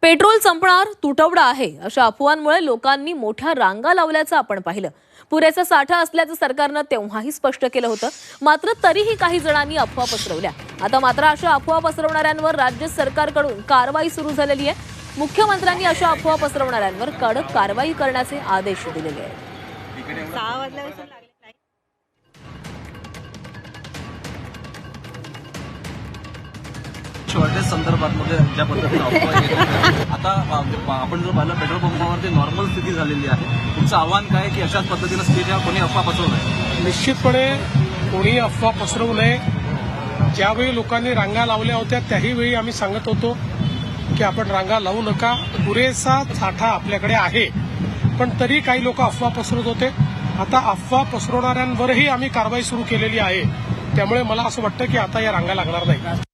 Petrol संपणार, तुटवडा आहे अशा अफवांमुळे लोकांनी मोठ्या रांगा लावल्याचं आपण पाहिलं। पुरेसा साठा असल्याचं सरकारनं तेव्हाही स्पष्ट केलं होतं, मात्र तरीही काही जणांनी अफवा पसरवल्या। आता मात्र अशा अफवा पसरवणाऱ्यांवर राज्य सरकारकडून कारवाई सुरू झालेली आहे। मुख्यमंत्र्यांनी अशा अफवा पसरवणाऱ्यांवर कडक कारवाई करण्याचे आदेश दिलेले आहेत। शॉर्टेज संदर्भात ज्या पद्धतीने अफवा येत आता आपण जर पाहिलं पेट्रोल पंपावरती नॉर्मल स्थिती झालेली आहे। तुमचं आव्हान काय की अशाच पद्धतीनं स्थितीवर कोणी अफवा पसरवू नये? निश्चितपणे कोणी अफवा पसरवू नये। ज्यावेळी लोकांनी रांगा लावल्या होत्या त्याही वेळी आम्ही सांगत होतो की आपण रांगा लावू नका, पुरेसा साठा आपल्याकडे आहे, पण तरी काही लोक अफवा पसरवत होते। आता अफवा पसरवणाऱ्यांवरही आम्ही कारवाई सुरू केलेली आहे, त्यामुळे मला असं वाटतं की आता या रांगा लागणार नाही।